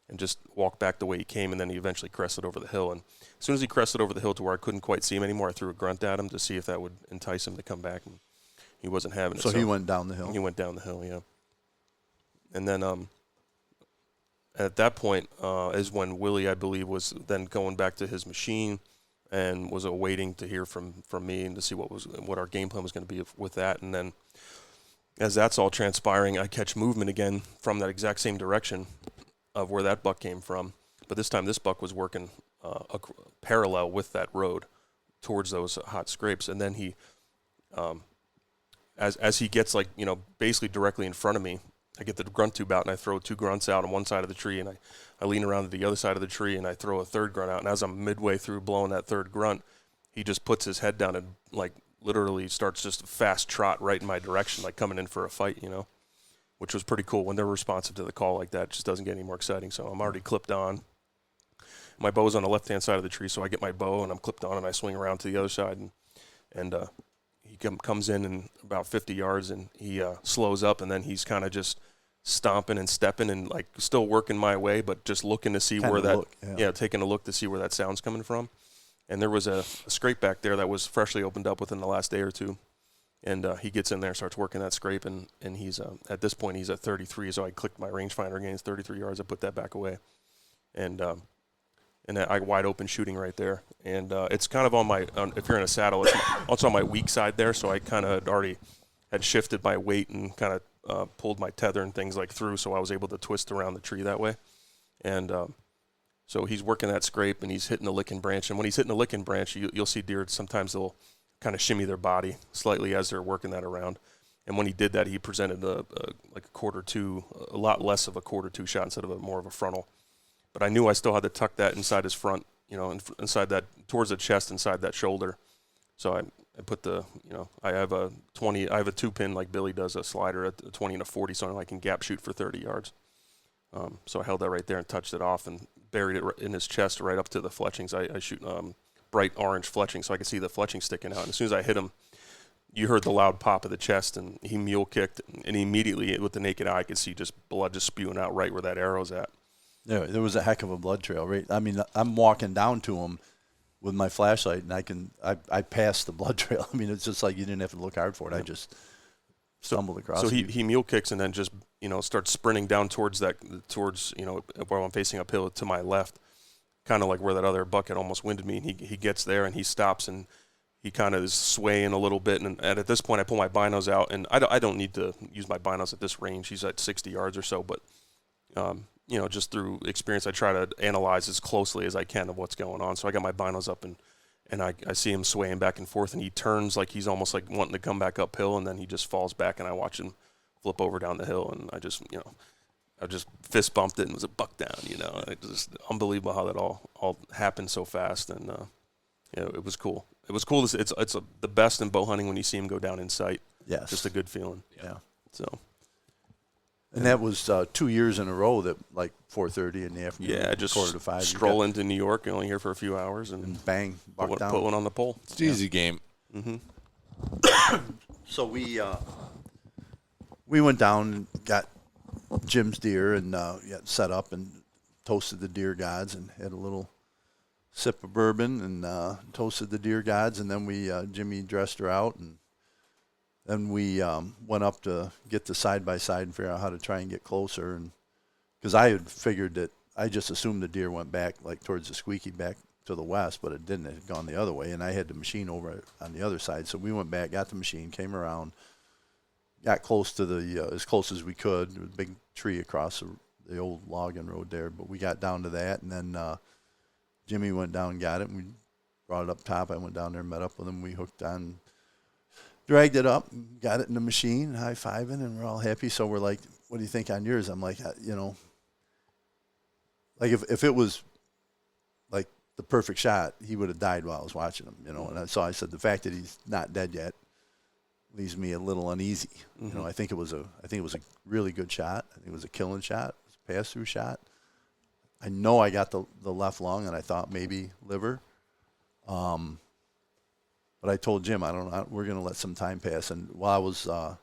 And just walked back the way he came, and then he eventually crested over the hill. And as soon as he crested over the hill to where I couldn't quite see him anymore, I threw a grunt at him to see if that would entice him to come back. And he wasn't having it. So he went down the hill? He went down the hill, yeah. And then at that point is when Willie, I believe, was then going back to his machine and was awaiting to hear from me and to see what our game plan was going to be with that. And then as that's all transpiring, I catch movement again from that exact same direction of where that buck came from. But this time this buck was working parallel with that road towards those hot scrapes. And then he, as he gets, like, basically directly in front of me, I get the grunt tube out, and I throw 2 grunts out on one side of the tree, and I lean around to the other side of the tree, and I throw a 3rd grunt out. And as I'm midway through blowing that 3rd grunt, he just puts his head down and, like, literally starts just a fast trot right in my direction, like coming in for a fight, which was pretty cool. When they're responsive to the call like that, it just doesn't get any more exciting. So I'm already clipped on. My bow's on the left-hand side of the tree, so I get my bow, and I'm clipped on, and I swing around to the other side. And he comes in about 50 yards, and he slows up, and then he's kind of just stomping and stepping and, like, still working my way, but just looking to see where that taking a look to see where that sound's coming from. And there was a scrape back there that was freshly opened up within the last day or two. And he gets in there, starts working that scrape, and he's at this point he's at 33. So I clicked my rangefinder again. It's 33 yards. I put that back away, and I wide open shooting right there. And it's kind of on my if you're in a saddle, it's also on my weak side there. So I kind of already had shifted my weight and kind of pulled my tether and things like through, so I was able to twist around the tree that way. And So he's working that scrape and he's hitting the licking branch. And when he's hitting the licking branch, you'll see deer sometimes they'll kind of shimmy their body slightly as they're working that around. And when he did that, he presented like a 1/4-2, a lot less of a 1/4-2 shot instead of more of a frontal. But I knew I still had to tuck that inside his front, inside that, towards the chest, inside that shoulder. So I put I have a 2-pin like Billy does, a slider at the 20 and a 40, so I can gap shoot for 30 yards. So I held that right there and touched it off and buried it in his chest right up to the fletchings. I shoot bright orange fletching, so I could see the fletching sticking out. And as soon as I hit him, you heard the loud pop of the chest, and he mule kicked, and immediately with the naked eye I could see just blood just spewing out right where that arrow's at. Yeah, there was a heck of a blood trail, right? I mean, I'm walking down to him with my flashlight, and I passed the blood trail. I mean, it's just like you didn't have to look hard for it. I just stumbled across. So he mule kicks and then just starts sprinting down towards where I'm facing uphill to my left, kind of like where that other buck had almost winded me. And he gets there and he stops and he kind of is swaying a little bit. And at this point, I pull my binos out, and I don't need to use my binos at this range. He's at 60 yards or so, but just through experience, I try to analyze as closely as I can of what's going on. So I got my binos up, and I see him swaying back and forth, and he turns like he's almost like wanting to come back uphill, and then he just falls back, and I watch him flip over down the hill, and I just fist bumped it, and it was a buck down. It's just unbelievable how that all happened so fast, and it was cool. It was cool. It's the best in bow hunting when you see him go down in sight. Yes, just a good feeling. Yeah. So. And that was 2 years in a row that, like, 4:30 in the afternoon. Yeah, just 4:45. stroll into New York, only here for a few hours, and bang, buck down. Put one on the pole. It's an easy game. Mm-hmm. So we went down and got Jim's deer and set up and toasted the deer gods and had a little sip of bourbon and toasted the deer gods, and then Jimmy dressed her out, and then we went up to get the side-by-side and figure out how to try and get closer. And because I had figured that, I just assumed the deer went back, like towards the squeaky back to the west, but it didn't. It had gone the other way, and I had the machine over on the other side. So we went back, got the machine, came around, got close to as close as we could. There was a big tree across the old logging road there, but we got down to that, and then Jimmy went down and got it, and we brought it up top. I went down there and met up with him. We hooked on, dragged it up, got it in the machine, high-fiving, and we're all happy. So we're like, what do you think on yours? I'm like, like if it was like the perfect shot, he would have died while I was watching him, And so I said, the fact that he's not dead yet leaves me a little uneasy. Mm-hmm. I think it was a really good shot. I think it was a killing shot. It was a pass-through shot. I know I got the left lung, and I thought maybe liver. But I told Jim, we're going to let some time pass. And while I was, I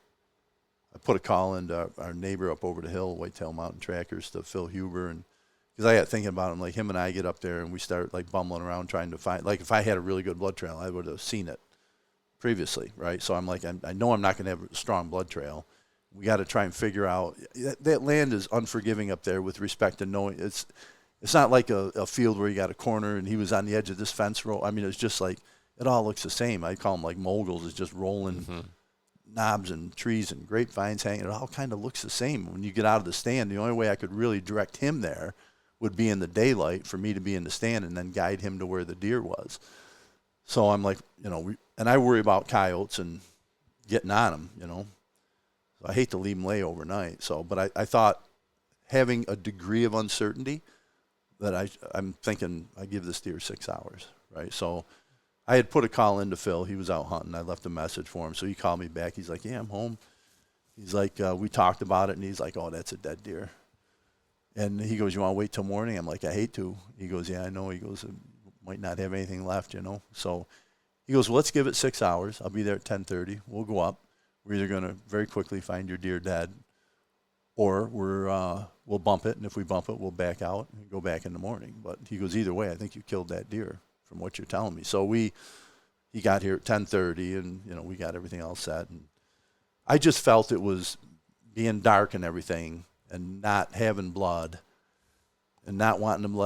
put a call into our neighbor up over the hill, Whitetail Mountain Trackers, to Phil Huber. And because I got thinking about him, like him and I get up there and we start like bumbling around trying to find, like if I had a really good blood trail, I would have seen it previously, right? So I'm like, I know I'm not going to have a strong blood trail. We got to try and figure out, that land is unforgiving up there with respect to knowing, it's not like a field where you got a corner and he was on the edge of this fence row. I mean, it's just like, it all looks the same. I call them like moguls. It's just rolling knobs and trees and grapevines hanging. It all kind of looks the same. When you get out of the stand, the only way I could really direct him there would be in the daylight for me to be in the stand and then guide him to where the deer was. So I'm like, and I worry about coyotes and getting on them, So I hate to leave them lay overnight. So, but I thought having a degree of uncertainty that I'm thinking I give this deer 6 hours, right? So I had put a call into Phil. He was out hunting. I left a message for him. So he called me back. He's like, yeah, I'm home. He's like, we talked about it, and he's like, oh, that's a dead deer. And he goes, you want to wait till morning? I'm like, I hate to. He goes, yeah, I know. He goes, might not have anything left, So he goes, well, let's give it 6 hours. I'll be there at 10:30. We'll go up. We're either going to very quickly find your deer dead, or we'll bump it. And if we bump it, we'll back out and go back in the morning. But he goes, either way, I think you killed that deer, from what you're telling me. So he got here at 10:30, and we got everything all set. And I just felt it was being dark and everything, and not having blood, and not wanting him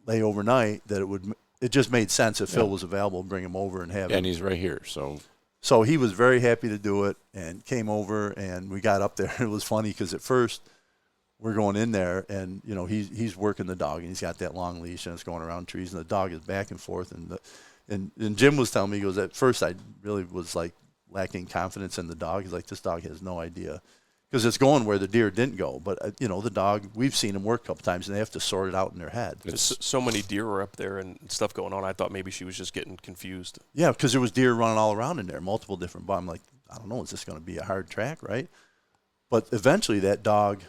lay overnight, that it just made sense if Phil was available, bring him over and have him. And he's right here, so. So he was very happy to do it and came over, and we got up there. It was funny because at first we're going in there, and you know he's working the dog, and he's got that long leash, and it's going around trees, and the dog is back and forth, and Jim was telling me, he goes, at first I really was like lacking confidence in the dog. He's like, this dog has no idea, because it's going where the deer didn't go. But you know, the dog, we've seen him work a couple times, and they have to sort it out in their head. So many deer were up there and stuff going on. I thought maybe she was just getting confused. Yeah, because there was deer running all around in there, multiple different. But I'm like, I don't know, is this going to be a hard track, right? But eventually that dog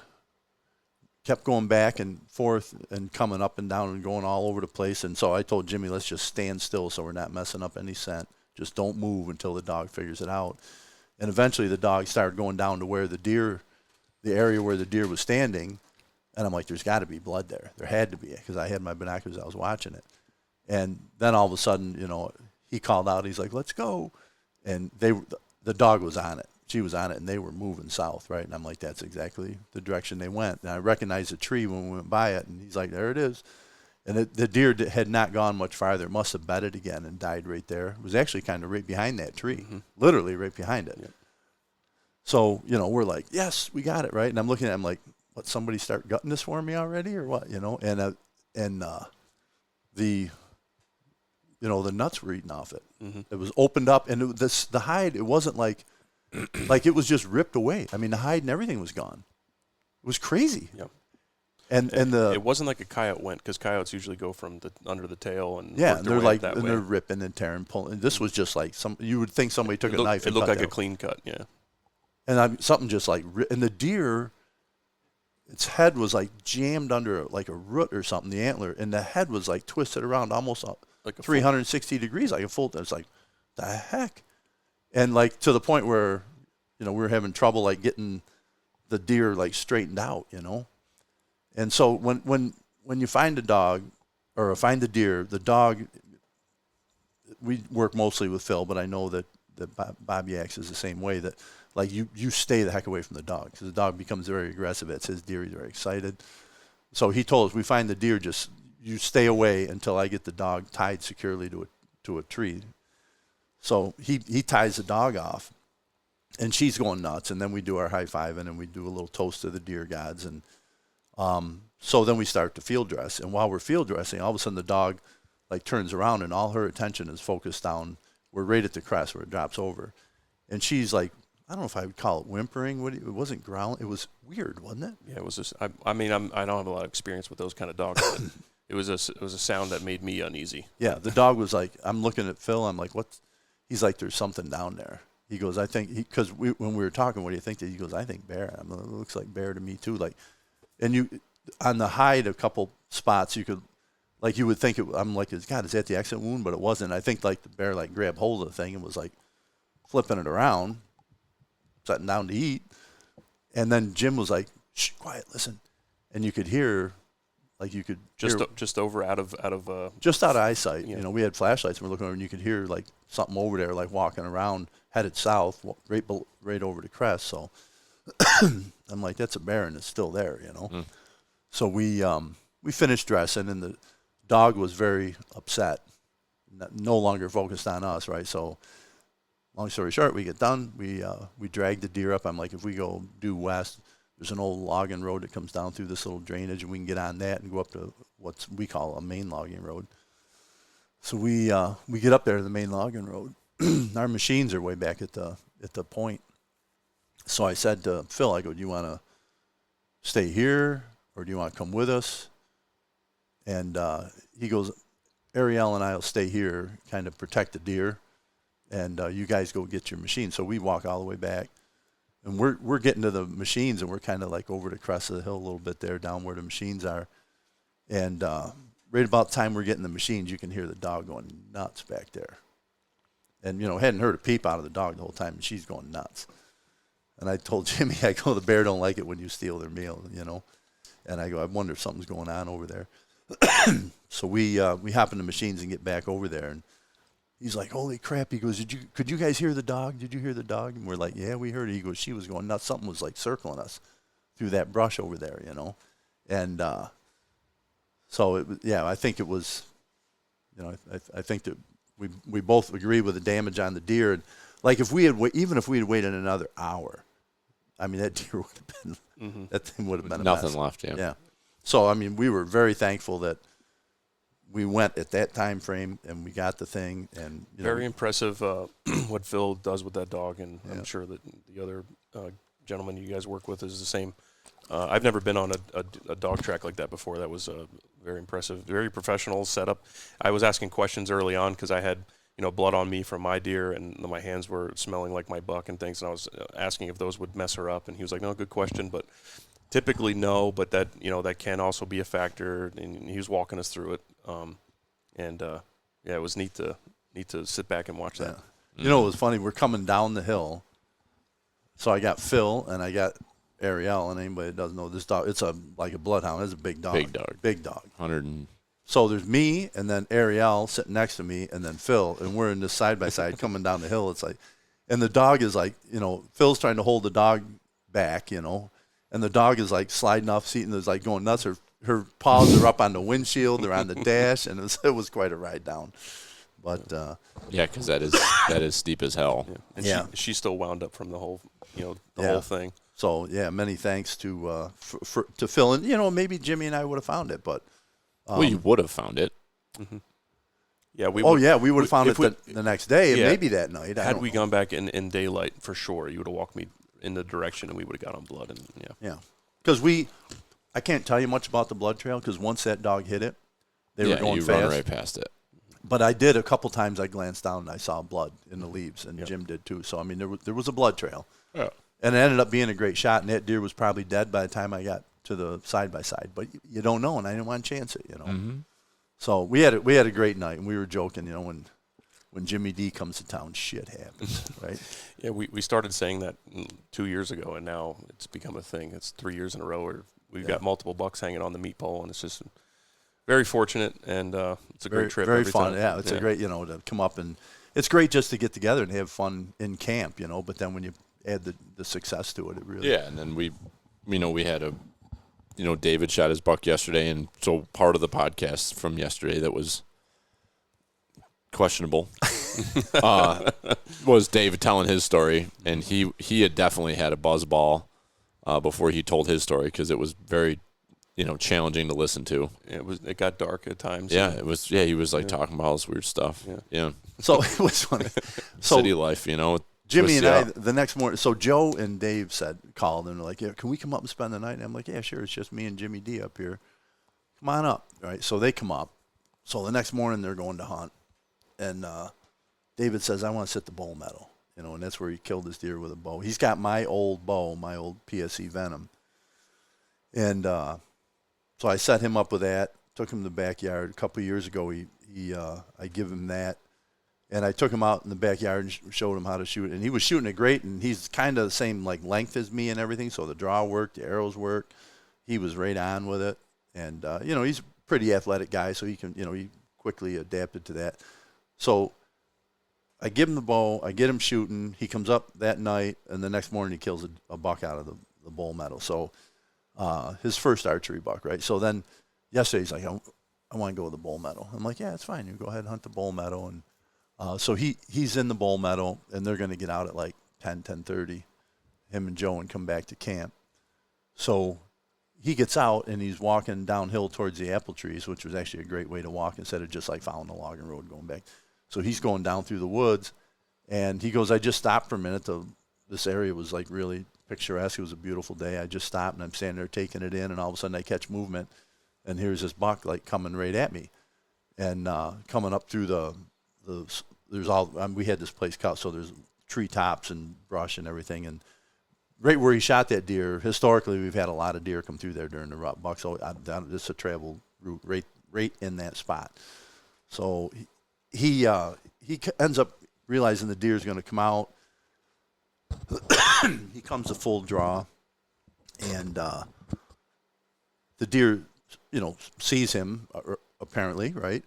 kept going back and forth and coming up and down and going all over the place. And so I told Jimmy, let's just stand still so we're not messing up any scent. Just don't move until the dog figures it out. And eventually the dog started going down to where the area where the deer was standing. And I'm like, there's got to be blood there. There had to be, because I had my binoculars. I was watching it. And then all of a sudden, you know, he called out. He's like, let's go. And the dog was on it. She was on it, and they were moving south, right? And I'm like, that's exactly the direction they went. And I recognized the tree when we went by it, and he's like, there it is. And the deer had not gone much farther. It must have bedded again and died right there. It was actually kind of right behind that tree, literally right behind it. Yep. So, you know, we're like, yes, we got it, right? And I'm looking at him like, what, somebody start gutting this for me already or what, you know? And the nuts were eating off it. It was opened up, and the hide, it wasn't like it was just ripped away. I mean, the hide and everything was gone. It was crazy. Yeah. And it wasn't like a coyote went, because coyotes usually go from under the tail and and they're like, and they're ripping and tearing, pulling. And this was just like you would think somebody took a knife. It looked like a clean cut, yeah. And something just like, and the deer, its head was like jammed under like a root or something, the antler, and the head was like twisted around almost like 360 degrees, like a full. It's like, the heck. And like to the point where, you know, we were having trouble like getting the deer like straightened out, you know. And so when you find a dog or find the deer, the dog, we work mostly with Phil, but I know that Bobby acts is the same way, that like you stay the heck away from the dog, because the dog becomes very aggressive. It's his deer. He's very excited. So he told us, we find the deer, just you stay away until I get the dog tied securely to a tree. So he ties the dog off, and she's going nuts. And then we do our high fiving, and we do a little toast to the deer gods. And so then we start to field dress. And while we're field dressing, all of a sudden the dog like turns around, and all her attention is focused down. We're right at the crest where it drops over. And she's like, I don't know if I would call it whimpering. It wasn't growling. It was weird, wasn't it? Yeah, it was just, I mean, I don't have a lot of experience with those kind of dogs, but it was a sound that made me uneasy. Yeah, the dog was like, I'm looking at Phil. I'm like, what? He's like, there's something down there. He goes, I think, because when we were talking, what do you think? He goes, I think bear. I'm like, it looks like bear to me too. Like, and you, on the hide, a couple spots, you could, like, you would think it. I'm like, God, is that the exit wound? But it wasn't. I think like the bear like grabbed hold of the thing and was like flipping it around, sitting down to eat. And then Jim was like, shh, quiet, listen. And you could hear, like you could just over out of just out of eyesight. Yeah. You know, we had flashlights and we're looking over, and you could hear like something over there, like walking around, headed south, right over the crest. So I'm like, that's a bear, and it's still there, you know. So we finished dressing, and the dog was very upset, no longer focused on us, right? So long story short, we get done. We drag the deer up. I'm like, if we go due west, there's an old logging road that comes down through this little drainage, and we can get on that and go up to what we call a main logging road. So we get up there to the main logging road. Our machines are way back at the point. So I said to Phil, I go, do you want to stay here or do you want to come with us? And he goes, Ariel and I will stay here, kind of protect the deer, and you guys go get your machine. So we walk all the way back. And we're getting to the machines, and we're kind of like over the crest of the hill a little bit there, down where the machines are. And right about the time we're getting the machines, you can hear the dog going nuts back there. And, you know, hadn't heard a peep out of the dog the whole time, and she's going nuts. And I told Jimmy, I go, the bear don't like it when you steal their meal, you know. And I go, I wonder if something's going on over there. So we hop in the machines and get back over there, and he's like, holy crap. He goes, could you guys hear the dog? Did you hear the dog? And we're like, yeah, we heard it. He goes, she was going nuts. Something was like circling us through that brush over there, you know. And so, I think it was, you know, I think that we both agree with the damage on the deer. And like even if we had waited another hour, I mean, that deer would have been, that thing would have been a Nothing mess. left, yeah. Yeah. So, I mean, we were very thankful that we went at that time frame and we got the thing. And Very impressive what Phil does with that dog, and I'm sure that the other gentleman you guys work with is the same. I've never been on a dog track like that before. That was very impressive, very professional setup. I was asking questions early on because I had blood on me from my deer, and my hands were smelling like my buck and things, and I was asking if those would mess her up, and he was like, no, good question, but typically no, but that that can also be a factor, and he was walking us through it. It was neat to sit back and watch that. It was funny. We're coming down the hill. So I got Phil and I got Ariel, and anybody that doesn't know this dog, it's like a bloodhound. It's a big dog. Big dog. 100 and So there's me and then Ariel sitting next to me and then Phil, and we're in this side-by-side coming down the hill. It's like, and the dog is like, Phil's trying to hold the dog back, and the dog is like sliding off seat and is like going nuts. Her paws are up on the windshield, they're on the dash, and it was quite a ride down. But yeah, because that is steep as hell. Yeah. And she still wound up from the whole whole thing. So yeah, many thanks to Phil, and maybe Jimmy and I would have found it, but well, you would have found it. Mm-hmm. Yeah, we would have found it the next day, and maybe that night. Had we gone back in daylight, for sure, you would have walked me in the direction, and we would have got on blood. And yeah, because I can't tell you much about the blood trail because once that dog hit it, they were going you fast. run right past it. But I did a couple times. I glanced down and I saw blood in the leaves, and Jim did too. So I mean, there was a blood trail, and it ended up being a great shot. And that deer was probably dead by the time I got to the side by side. But you don't know, and I didn't want to chance it, Mm-hmm. So we had a great night, and we were joking, when Jimmy D comes to town, shit happens, right? Yeah, we started saying that 2 years ago, and now it's become a thing. It's 3 years in a row where we've got multiple bucks hanging on the meat pole, and it's just very fortunate, and it's a great trip. Very every fun, time. yeah. It's a great, to come up, and it's great just to get together and have fun in camp, But then when you add the success to it, it really and then we had David shot his buck yesterday, and so part of the podcast from yesterday that was questionable was David telling his story, and he had definitely had a buzz ball before he told his story because it was very challenging to listen to. It got dark at times. Yeah, it was. Yeah, he was like talking about all this weird stuff. Yeah. So it was funny. So city life, Jimmy and I the next morning. So Joe and Dave called and they're like, "Yeah, can we come up and spend the night?" And I'm like, "Yeah, sure. It's just me and Jimmy D up here. Come on up." All right. So they come up. So the next morning they're going to hunt, and David says, "I want to sit the bull meadow." And that's where he killed his deer with a bow. He's got my old bow, my old PSE Venom, and so I set him up with that. Took him to the backyard a couple of years ago. I give him that. And I took him out in the backyard and showed him how to shoot. And he was shooting it great, and he's kind of the same length as me and everything. So the draw worked, the arrows worked. He was right on with it. And, he's a pretty athletic guy, so he can, he quickly adapted to that. So I give him the bow. I get him shooting. He comes up that night, and the next morning he kills a buck out of the bull meadow. So his first archery buck, right? So then yesterday he's like, I want to go with the bull meadow. I'm like, yeah, it's fine. You go ahead and hunt the bull meadow. And so he's in the bull meadow, and they're going to get out at like 10:30, him and Joe, and come back to camp. So he gets out, and he's walking downhill towards the apple trees, which was actually a great way to walk instead of just like following the logging road going back. So he's going down through the woods, and he goes, I just stopped for a minute. This area was like really picturesque. It was a beautiful day. I just stopped, and I'm standing there taking it in, and all of a sudden I catch movement, and here's this buck like coming right at me, and coming up through we had this place cut, so there's tree tops and brush and everything, and right where he shot that deer, historically we've had a lot of deer come through there during the rut buck, so it's a travel route right in that spot. So he ends up realizing the deer's going to come out. He comes to full draw, and the deer, sees him apparently, right?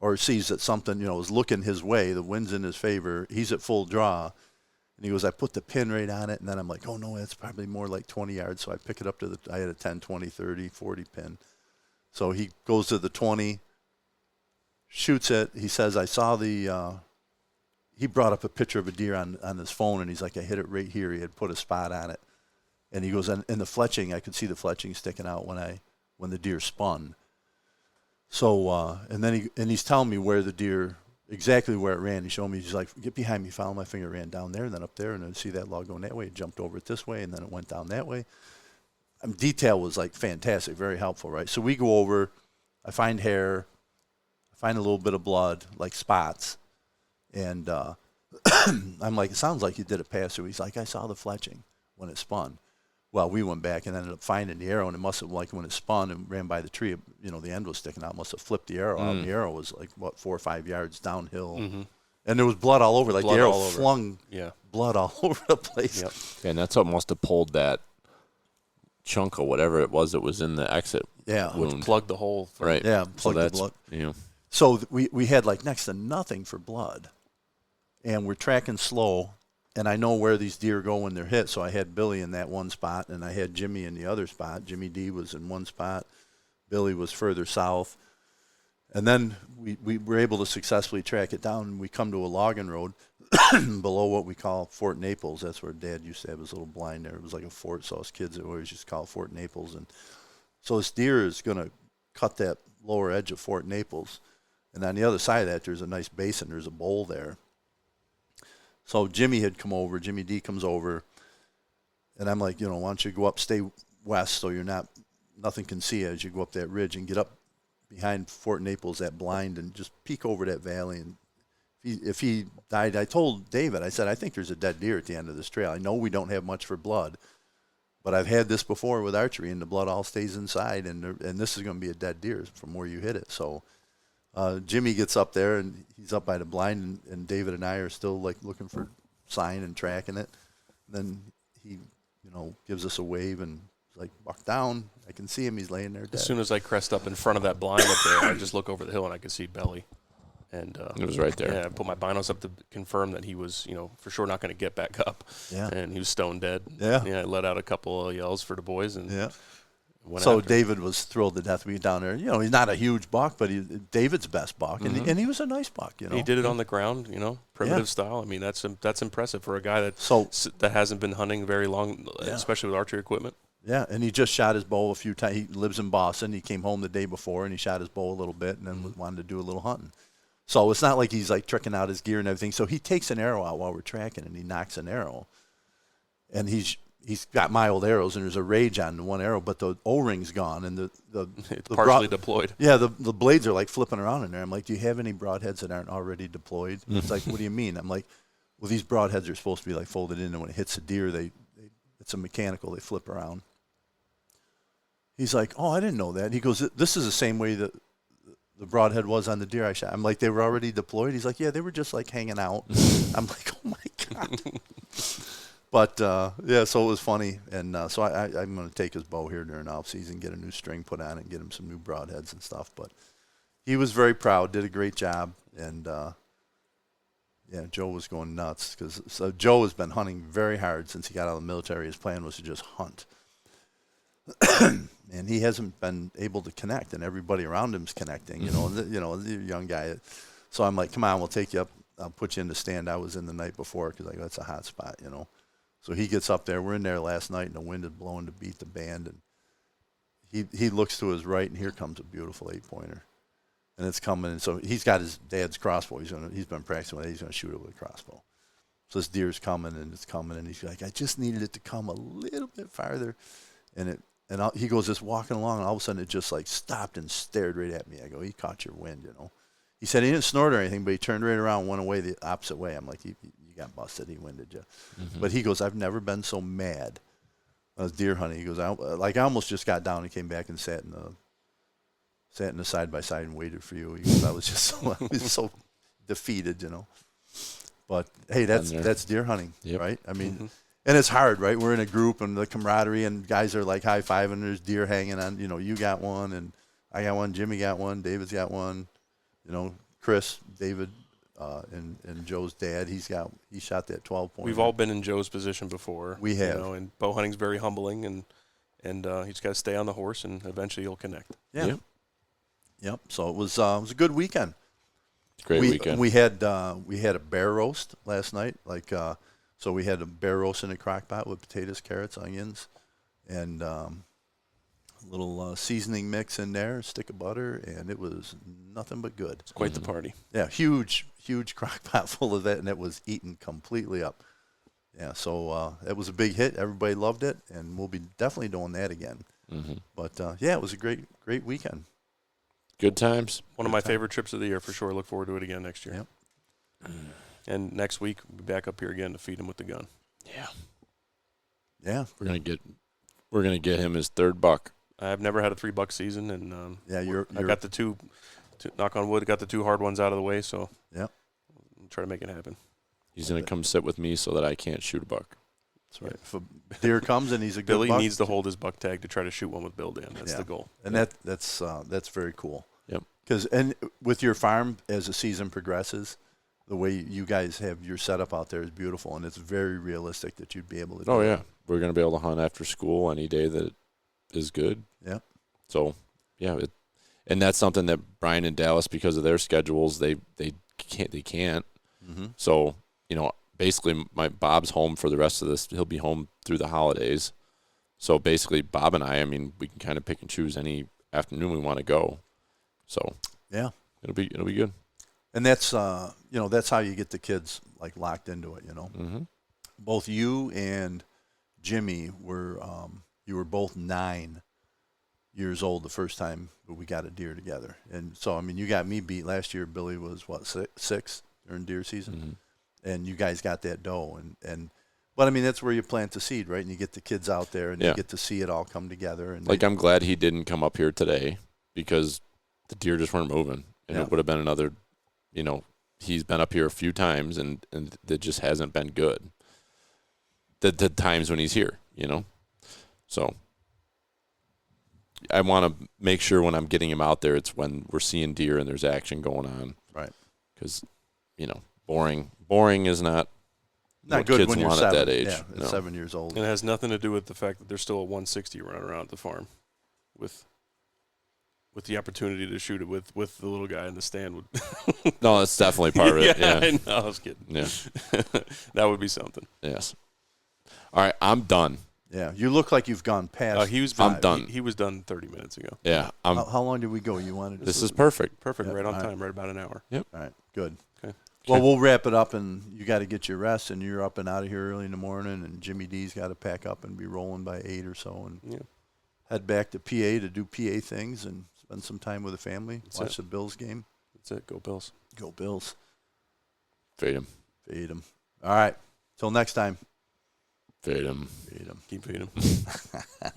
Or sees that something, is looking his way. The wind's in his favor. He's at full draw. And he goes, I put the pin right on it. And then I'm like, oh, no, that's probably more like 20 yards. So I pick it up I had a 10, 20, 30, 40 pin. So he goes to the 20, shoots it. He says, I saw he brought up a picture of a deer on his phone. And he's like, I hit it right here. He had put a spot on it. And he goes, and the fletching, I could see the fletching sticking out when the deer spun. So, and then he's telling me where the deer, exactly where it ran. He showed me, he's like, get behind me, follow my finger, ran down there, and then up there, and then see that log going that way. It jumped over it this way, and then it went down that way. Detail was like fantastic, very helpful, right? So we go over, I find hair, I find a little bit of blood, like spots, and I'm like, it sounds like you did it past through. He's like, I saw the fletching when it spun. Well, we went back and ended up finding the arrow, and it must have, like, when it spun and ran by the tree, the end was sticking out, must have flipped the arrow out, and the arrow was, like, 4 or 5 yards downhill. Mm-hmm. And there was blood all over, like blood the arrow flung blood all over the place. Yep. And that's what must have pulled that chunk or whatever it was that was in the exit wound. Which plugged the hole. Right. Yeah, plugged the blood. So we had, like, next to nothing for blood, and we're tracking slow. And I know where these deer go when they're hit, so I had Billy in that one spot, and I had Jimmy in the other spot. Jimmy D was in one spot. Billy was further south. And then we were able to successfully track it down, and we come to a logging road below what we call Fort Naples. That's where Dad used to have his little blind there. It was like a fort, so us kids always just call it Fort Naples. And so this deer is going to cut that lower edge of Fort Naples. And on the other side of that, there's a nice basin. There's a bowl there. So Jimmy had come over. Jimmy D comes over, and I'm like, why don't you go up, stay west, so nothing can see you as you go up that ridge, and get up behind Fort Naples, that blind, and just peek over that valley. And if he died, I told David, I said, I think there's a dead deer at the end of this trail. I know we don't have much for blood, but I've had this before with archery, and the blood all stays inside, and this is going to be a dead deer from where you hit it. So Jimmy gets up there, and he's up by the blind, and David and I are still, like, looking for sign and tracking it. Then he, gives us a wave and is like, buck down. I can see him. He's laying there dead. As soon as I crest up in front of that blind up there, I just look over the hill, and I could see Belly. And it was right there. Yeah, I put my binos up to confirm that he was, for sure not going to get back up. Yeah. And he was stone dead. Yeah. Yeah, I let out a couple of yells for the boys. And so David was thrilled to death to be down there. He's not a huge buck, but David's best buck, and he was a nice buck. He did it on the ground, primitive style. I mean, that's impressive for a guy that hasn't been hunting very long, especially with archery equipment. Yeah, and he just shot his bow a few times. He lives in Boston. He came home the day before, and he shot his bow a little bit, and then wanted to do a little hunting. So it's not like he's, like, tricking out his gear and everything. So he takes an arrow out while we're tracking, and he knocks an arrow, and he's got mild arrows, and there's a rage on the one arrow, but the O-ring's gone, and it's partially deployed. Yeah, the blades are, like, flipping around in there. I'm like, do you have any broadheads that aren't already deployed? It's like, what do you mean? I'm like, well, these broadheads are supposed to be, like, folded in, and when it hits a deer, it's a mechanical. They flip around. He's like, oh, I didn't know that. He goes, this is the same way that the broadhead was on the deer I shot. I'm like, they were already deployed? He's like, yeah, they were just, like, hanging out. I'm like, oh, my God. But, so it was funny. And so I'm going to take his bow here during off-season, get a new string put on it, and get him some new broadheads and stuff. But he was very proud, did a great job. And, Joe was going nuts. So Joe has been hunting very hard since he got out of the military. His plan was to just hunt. And he hasn't been able to connect, and everybody around him's connecting, the young guy. So I'm like, come on, we'll take you up. I'll put you in the stand I was in the night before, because that's a hot spot, So he gets up there. We're in there last night, and the wind is blowing to beat the band. And he looks to his right, and here comes a beautiful 8-pointer. And it's coming. And so he's got his dad's crossbow. He's been practicing with it. He's going to shoot it with a crossbow. So this deer's coming, and it's coming. And he's like, I just needed it to come a little bit farther. And he goes just walking along, and all of a sudden it just, like, stopped and stared right at me. I go, he caught your wind, He said he didn't snort or anything, but he turned right around and went away the opposite way. I'm like, you got busted. He winded you. Mm-hmm. But he goes, I've never been so mad. I was deer hunting. He goes, I almost just got down and came back and sat in the side-by-side and waited for you. He goes, I was so defeated, But, hey, that's deer hunting, right? I mean, and it's hard, right? We're in a group, and the camaraderie, and guys are, like, high-fiving. There's deer hanging on. You got one, and I got one. Jimmy got one. David's got one. Chris, David, and Joe's dad, he shot that 12-point. We've all been in Joe's position before. We have. And bow hunting's very humbling, and he's got to stay on the horse, and eventually he'll connect. Yeah. Yep. So it was a good weekend. Great weekend. We had a bear roast last night. So we had a bear roast in a crock pot with potatoes, carrots, onions, and a little seasoning mix in there, a stick of butter, and it was nothing but good. It's quite the party. Yeah, huge crock pot full of that, and it was eaten completely up. Yeah, so it was a big hit. Everybody loved it, and we'll be definitely doing that again. Mm-hmm. But yeah, it was a great weekend. Good times. One of my favorite trips of the year for sure. Look forward to it again next year. Yep. And next week we'll be back up here again to feed him with the gun. Yeah. Yeah, We're gonna get him his third buck. I've never had a $3 season, and I got the two. Knock on wood, got the 2 hard ones out of the way. So yeah, I'll try to make it happen. He's gonna come sit with me so that I can't shoot a buck. That's right. If a deer comes and he's a good Billy buck, needs to hold his buck tag to try to shoot one with Bill Dan. That's the goal. And that's very cool. Yep. Because with your farm, as the season progresses, the way you guys have your setup out there is beautiful, and it's very realistic that you'd be able to do Oh it. yeah, we're gonna be able to hunt after school any day that is good. Yeah. So yeah, and that's something that Brian and Dallas, because of their schedules, they can't. Mm-hmm. So basically, my Bob's home for the rest of this. He'll be home through the holidays. So basically, Bob and I mean, we can kind of pick and choose any afternoon we want to go. So yeah, it'll be good. And that's that's how you get the kids like locked into it. Mm-hmm. Both you and Jimmy were you were both 9 years old the first time we got a deer together, and so I mean you got me beat last year. Billy was what 6 during deer season. Mm-hmm. And you guys got that doe, but I mean that's where you plant the seed, right? And you get the kids out there, and you get to see it all come together. And I'm glad he didn't come up here today because the deer just weren't moving, and it would have been another. He's been up here a few times, and it just hasn't been good. The times when he's here, so I want to make sure when I'm getting him out there, it's when we're seeing deer and there's action going on, right? Because boring is not what good kids when you're want 7. at that age. Yeah, No. 7 years old. And it has nothing to do with the fact that there's still a 160 running around at the farm, with the opportunity to shoot it with the little guy in the stand. No, that's definitely part of it. Yeah, I know, I was kidding. Yeah, that would be something. Yes. All right, I'm done. Yeah, you look like you've gone past. I'm done. He was done 30 minutes ago. Yeah. How long did we go? You wanted to This is perfect. Perfect, Yep. right on All right. time, right about an hour. Yep. All right, good. Okay. Well, we'll wrap it up, and you got to get your rest, and you're up and out of here early in the morning, and Jimmy D's got to pack up and be rolling by 8 or so, and head back to PA to do PA things and spend some time with the family, watch the Bills game. That's it. Go Bills. Go Bills. Fade him. Feed them. All right. Till next time. Fade him. Feed them. Keep feeding him.